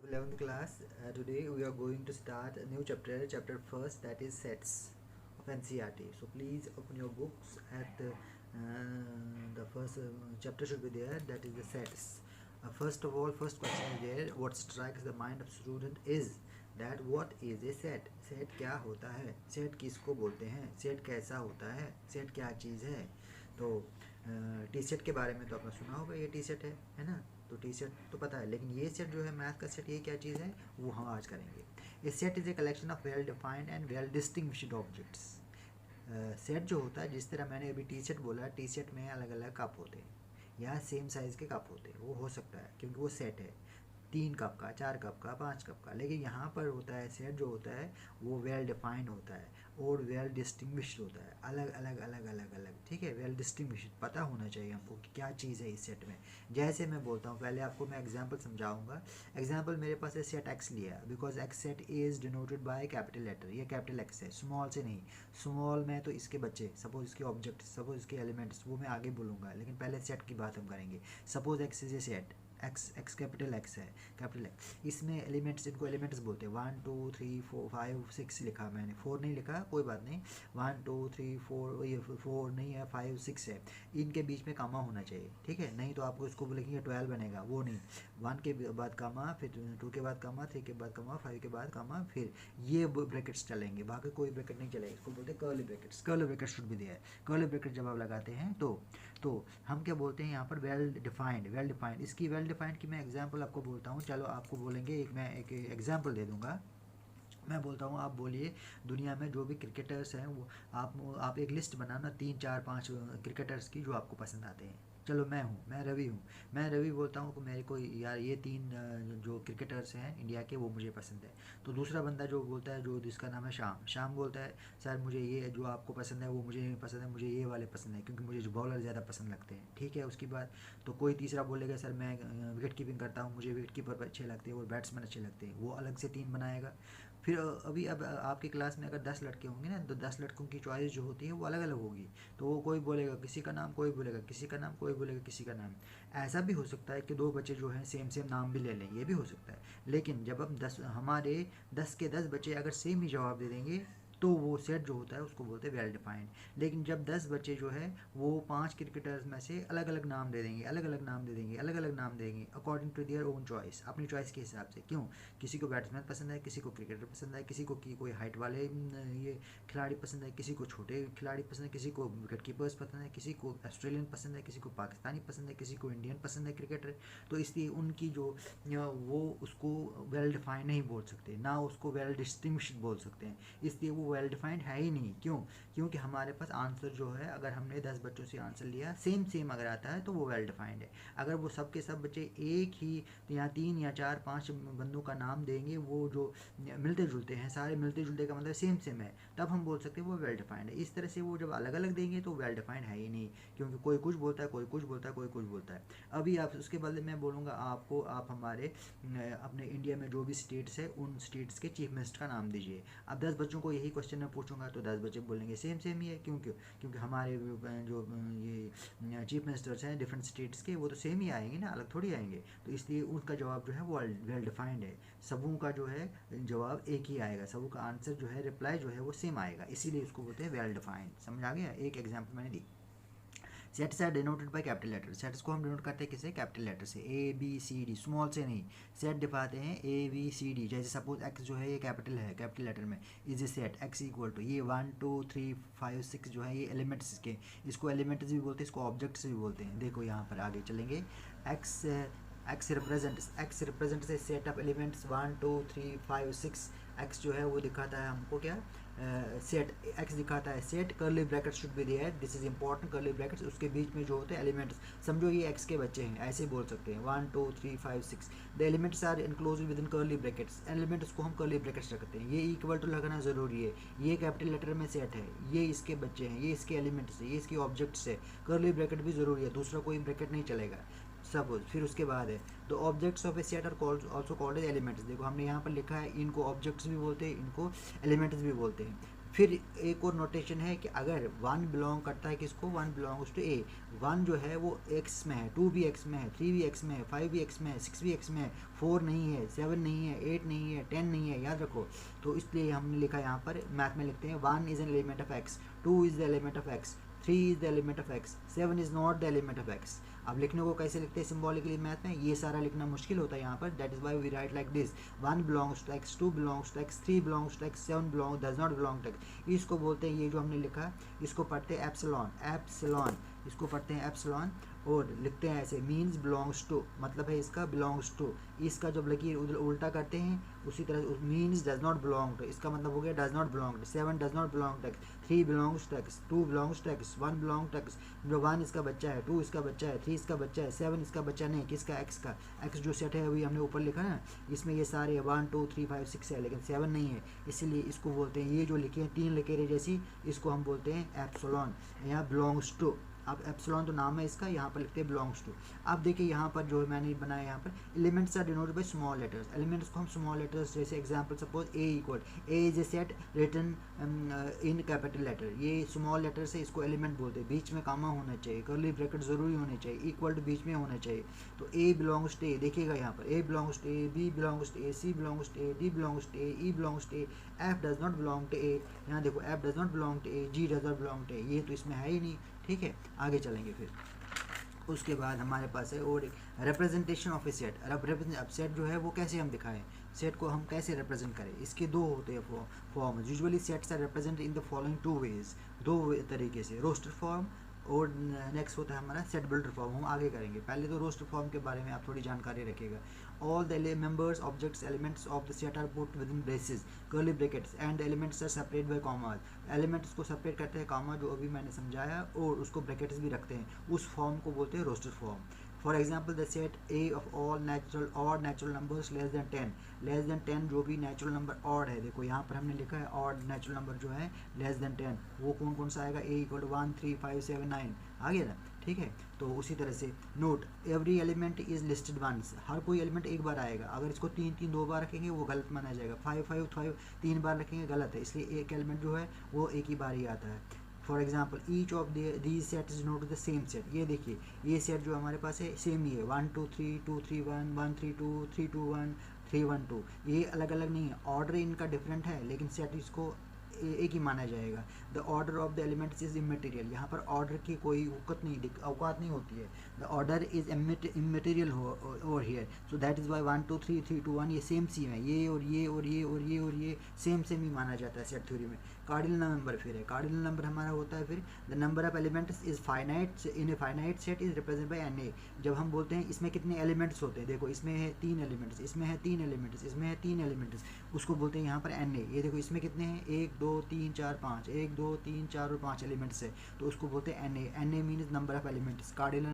11th class. Today we are going to start a new chapter first, that is sets of NCERT. So please open your books at the first chapter should be there, that is the sets. First of all, first question is there, what strikes the mind of student is that what is a set. Set क्या होता है, set किसको बोलते हैं, set कैसा होता है, set क्या चीज़ है. तो टी सेट के बारे में तो आपने सुना होगा, ये टी सेट है ना. तो टी सेट तो पता है, लेकिन ये सेट जो है मैथ का सेट, ये क्या चीज़ है वो हम आज करेंगे. A set is a collection of well defined and well distinguished objects. Set जो होता है, जिस तरह मैंने अभी टी सेट बोला, टी सेट में अलग अलग कप होते हैं या सेम साइज़ के कप होते हैं, वो हो सकता है क्योंकि वो सेट है 3 कप का, 4 कप का, 5 कप का. लेकिन यहाँ पर होता है सेट जो होता है वो वेल डिफाइंड होता है और वेल डिस्टिंग्विश्ड होता है. अलग अलग अलग अलग अलग, ठीक है. वेल डिस्टिंग्विश्ड पता होना चाहिए हमको कि क्या चीज़ है इस सेट में. जैसे मैं बोलता हूँ, पहले आपको मैं एग्जांपल समझाऊंगा. एग्जांपल मेरे पास है सेट एक्स लिया, because X set is denoted by capital letter. ये कैपिटल एक्स है, स्मॉल से नहीं. स्मॉल में तो इसके बच्चे, सपोज इसके ऑब्जेक्ट, सपोज इसके एलिमेंट्स, वो मैं आगे बोलूँगा, लेकिन पहले सेट की बात हम करेंगे. Suppose x is a set, x capital X है, कैपिटल एक्स. इसमें एलिमेंट्स, इनको एलिमेंट्स बोलते हैं. 1 2 3 4 5 6 लिखा मैंने, 4 नहीं लिखा, कोई बात नहीं. 1 2 3 4, ये 4 नहीं है, 5 6 है. इनके बीच में कामा होना चाहिए, ठीक है. नहीं तो आपको इसको लिखेंगे 12 बनेगा, वो नहीं. 1 के बाद कामा, फिर 2 के बाद कामा, 3 के बाद कामा, 5 के बाद कामा, फिर ये ब्रैकेट्स चलेंगे, बाकी कोई ब्रैकेट नहीं चलेगा. इसको बोलते हैं curly brackets. Curly bracket should भी दिया है. कर्ली ब्रैकेट जब आप लगाते हैं तो हम क्या बोलते हैं यहाँ पर, वेल डिफाइंड. वेल डिफाइंड, इसकी वेल डिफाइंड की मैं एग्जांपल आपको बोलता हूँ. चलो आपको बोलेंगे, मैं एक एग्जांपल दे दूँगा. मैं बोलता हूँ, आप बोलिए दुनिया में जो भी क्रिकेटर्स हैं वो आप एक लिस्ट बनाना 3 4 5 क्रिकेटर्स की जो आपको पसंद आते हैं. चलो मैं रवि हूँ. मैं रवि बोलता हूँ कि मेरे को यार ये 3 जो क्रिकेटर्स हैं इंडिया के, वो मुझे पसंद है. तो दूसरा बंदा जो बोलता है, जो जिसका नाम है शाम बोलता है, सर मुझे ये जो आपको पसंद है वो मुझे नहीं पसंद है, मुझे ये वाले पसंद है क्योंकि मुझे जो बॉलर ज़्यादा पसंद लगते हैं, ठीक है. उसके बाद तो कोई तीसरा बोलेगा, सर मैं विकेट कीपिंग करता हूँ, मुझे विकेट कीपर अच्छे लगते हैं और बैट्समैन अच्छे लगते हैं, वो अलग से 3 बनाएगा. फिर अब आपकी क्लास में अगर 10 लड़के होंगे ना, तो 10 लड़कों की चॉइस जो होती है वो अलग अलग होगी. तो वो कोई बोलेगा किसी का नाम, कोई बोलेगा किसी का नाम, कोई बोलेगा किसी का नाम. ऐसा भी हो सकता है कि 2 बच्चे जो हैं सेम सेम नाम भी ले लें, ये भी हो सकता है. लेकिन जब हम हमारे 10 के 10 बच्चे अगर सेम ही जवाब दे देंगे, तो वो सेट जो होता है उसको बोलते हैं वेल डिफाइंड. लेकिन जब 10 बच्चे जो है वो 5 क्रिकेटर्स में से अलग अलग नाम दे देंगे, अलग अलग नाम दे देंगे, अलग अलग नाम देंगे, according to their own choice, अपनी चॉइस के हिसाब से. क्यों? किसी को बैट्समैन पसंद है, किसी को क्रिकेटर पसंद है, किसी को कोई हाइट वाले ये खिलाड़ी पसंद है, किसी को छोटे खिलाड़ी पसंद है, किसी को विकेट कीपर्स पसंद है, किसी को ऑस्ट्रेलियन पसंद है, किसी को पाकिस्तानी पसंद है, किसी को इंडियन पसंद है क्रिकेटर. तो इसलिए उनकी जो वो उसको वेल डिफाइंड नहीं बोल सकते, ना उसको वेल डिस्टिंग्विश्ड बोल सकते हैं. इसलिए वो वेल डिफाइंड है ही नहीं. क्यों? क्योंकि हमारे पास आंसर जो है, अगर हमने 10 बच्चों से आंसर लिया सेम अगर आता है तो वो वेल डिफाइंड है. अगर वो सब के सब बच्चे एक ही या 3 या 4 5 बंदों का नाम देंगे, वो जो मिलते जुलते हैं, सारे मिलते जुलते का मतलब सेम है, तब हम बोल सकते हैं वो वेल डिफाइंड है. इस तरह से वो जब अलग अलग देंगे तो वेल डिफाइंड है ही नहीं, क्योंकि कोई कुछ बोलता है, कोई कुछ बोलता है, कोई कुछ बोलता है. अभी आप उसके बदले मैं बोलूँगा आपको, आप हमारे अपने इंडिया में जो भी स्टेट्स है उन स्टेट्स के चीफ मिनिस्टर का नाम दीजिए. अब 10 बच्चों को यही क्वेश्चन मैं पूछूंगा तो 10 बच्चे बोलेंगे सेम ही है. क्योंकि हमारे जो ये चीफ मिनिस्टर्स हैं डिफरेंट स्टेट्स के, वो तो सेम ही आएंगे ना, अलग थोड़ी आएंगे. तो इसलिए उनका जवाब जो है वो वेल डिफाइंड है. सबों का जो है जवाब एक ही आएगा, सबों का आंसर जो है, रिप्लाई जो है वो सेम आएगा, इसीलिए उसको बोलते हैं वेल डिफाइंड. समझ आ गया? एक एग्जाम्पल मैंने दी. Sets are denoted by capital letter. Sets को हम डिनोट करते हैं किससे? कैपिटल लेटर से. A B C D, small से नहीं. सेट दिखाते हैं ए बी सी डी. जैसे सपोज एक्स जो है ये कैपिटल है, कैपिटल लेटर में, is a set. X equal to ये 1 2 3 5 6 जो है ये एलिमेंट्स इसके, इसको एलिमेंट्स भी बोलते हैं, इसको ऑब्जेक्ट्स भी बोलते हैं. देखो यहाँ पर आगे चलेंगे. X represents A set of elements 1 2 3 5 6. X जो है वो दिखाता है हमको क्या, सेट. एक्स दिखाता है set. Curly bracket should be there, this is important. Curly brackets, उसके बीच में जो होते हैं एलिमेंट्स, समझो ये एक्स के बच्चे हैं, ऐसे बोल सकते हैं 1 2 3 5 6. The elements are enclose with in curly brackets. Elements को हम कर्ली ब्रैकेट्स रखते हैं. ये इक्वल टू लगना ज़रूरी है. ये कैपिटल लेटर में सेट है, ये इसके बच्चे हैं, ये इसके एलिमेंट्स है, ये इसके ऑब्जेक्ट्स है. कर्ली ब्रैकेट भी ज़रूरी है, दूसरा कोई ब्रैकेट नहीं चलेगा. सपोज फिर उसके बाद है the objects of a set are also called as elements. देखो हमने यहाँ पर लिखा है, इनको ऑब्जेक्ट्स भी बोलते हैं, इनको एलिमेंट्स भी बोलते हैं. फिर एक और नोटेशन है कि अगर वन बिलोंग करता है किसको, one belongs to A, one जो है वो एक्स में है, टू भी एक्स में है, थ्री भी एक्स में है, फाइव भी एक्स में है, सिक्स भी एक्स में है, फोर नहीं है, सेवन नहीं है, एट नहीं है, 10 नहीं है, याद रखो। तो इसलिए हमने लिखा यहाँ पर मैथ में लिखते हैं one is an element of x, two is the element of x, three is the element of x, seven is not the element of x. अब लिखने को कैसे लिखते हैं सिम्बॉलिकली मैथ में, ये सारा लिखना मुश्किल होता है यहाँ पर, that is why we write like this, one belongs to X, two belongs to X, three belongs to X, seven belong does not belong to X. इसको बोलते हैं, ये जो हमने लिखा इसको पढ़ते हैं एप्सिलॉन, एप्सिलॉन, इसको पढ़ते हैं एप्सिलॉन, और लिखते हैं ऐसे मीन्स बिलोंग्स टू, मतलब है इसका बिलोंग्स टू, इसका जब लकीर उधर उल्टा करते हैं उसी तरह means does not belong to, इसका मतलब हो गया does not belong to, seven does not belong to X, three belongs to X, two belongs to X, one belong to X, जो वन इसका बच्चा है, टू इसका बच्चा है, थ्री इसका बच्चा है, सेवन इसका बच्चा नहीं, किसका, एक्स का। एक्स जो सेट है अभी हमने ऊपर लिखा ना, इसमें ये सारे 1 2 3 5 6 है, लेकिन 7 नहीं है, इसीलिए इसको बोलते हैं, ये जो लिखे हैं तीन लकीरें जैसी, इसको हम बोलते हैं एप्सिलॉन। यहाँ बिलोंग्स टू, अब एप्सिलॉन तो नाम है इसका, यहाँ पर लिखते हैं बिलोंग्स टू। अब देखिए यहाँ पर जो मैंने बनाया, यहाँ पर elements are denoted by small letters, elements को हम स्मॉल लेटर्स, जैसे example suppose A equal, A is a set written in capital letter, ये स्मॉल लेटर से इसको एलिमेंट बोलते हैं, बीच में कामा होना चाहिए, कर्ली ब्रैकेट जरूरी होने चाहिए, इक्वल टू बीच में होना चाहिए। तो ए बिलोंग्स टू ए, देखिएगा यहाँ पर A belongs to A, B belongs to A, C belongs to A, D belongs to A, E belongs to A, F does not belong to A, यहाँ देखो F does not belong to A, G does not belong to A, ये तो इसमें है ही नहीं। ठीक है, आगे चलेंगे फिर। उसके बाद हमारे पास है और एक रिप्रेजेंटेशन ऑफ ए सेट। अब सेट जो है वो कैसे हम दिखाएं, सेट को हम कैसे रिप्रेजेंट करें, इसके दो होते हैं form. Usually sets are represent in the following two ways, दो तरीके से, रोस्टर फॉर्म और नेक्स्ट होता है हमारा सेट बिल्डर फॉर्म, हम आगे करेंगे। पहले तो रोस्टर फॉर्म के बारे में आप थोड़ी जानकारी रखिएगा। All the members, objects, elements of the set are put within braces, curly brackets, and the elements are separated by commas. Elements को separate करते हैं comma, जो अभी मैंने समझाया, और उसको brackets भी रखते हैं, उस फॉर्म को बोलते हैं roster form. For example the set A of all natural odd natural numbers less than 10, less than 10 जो भी नेचुरल नंबर ऑड है, देखो यहाँ पर हमने लिखा है ऑड नेचुरल नंबर जो है लेस देन 10, वो कौन कौन सा आएगा, ए इक्वल टू 1 3 5 7 9, आ गया ना। ठीक है, तो उसी तरह से note every element is listed once, हर कोई एलिमेंट एक बार आएगा, अगर इसको 3 3 2 बार रखेंगे वो गलत माना जाएगा, 5 5 5 3 बार रखेंगे गलत है, इसलिए एक एलिमेंट जो है वो एक ही बार ही आता है। For example each of these set is note the same set, ये देखिए ये सेट जो हमारे पास है सेम ही है, 1 2 3 2 3 1 1 3 2 3 2 1 3 1 2, ये अलग अलग नहीं है, ऑर्डर इनका डिफरेंट है लेकिन सेट इसको एक ही माना जाएगा। The order of the elements is immaterial, यहाँ पर ऑर्डर की कोई औकात नहीं होती है, the order is immaterial over here, so that is why 1 2 3 3 2 1 ये सेम है, ये और ये और ये और ये और ये सेम ही माना जाता है सेट थ्योरी में। कार्डिनल नंबर फिर है, कार्डिनल नंबर हमारा होता है फिर the number of elements is finite in a finite set is represent by n A. जब हम बोलते हैं इसमें कितने एलिमेंट्स होते हैं, देखो इसमें है 3 एलिमेंट्स, इसमें है 3 एलिमेंट्स, इसमें है 3 एलिमेंट्स, उसको बोलते हैं यहाँ पर एन ए। ये देखो इसमें कितने हैं 1 2 3 4 5, 1 2 3 4 और 5 एलिमेंट्स है, तो उसको बोलते हैं n A. N A means number of elements. Cardinal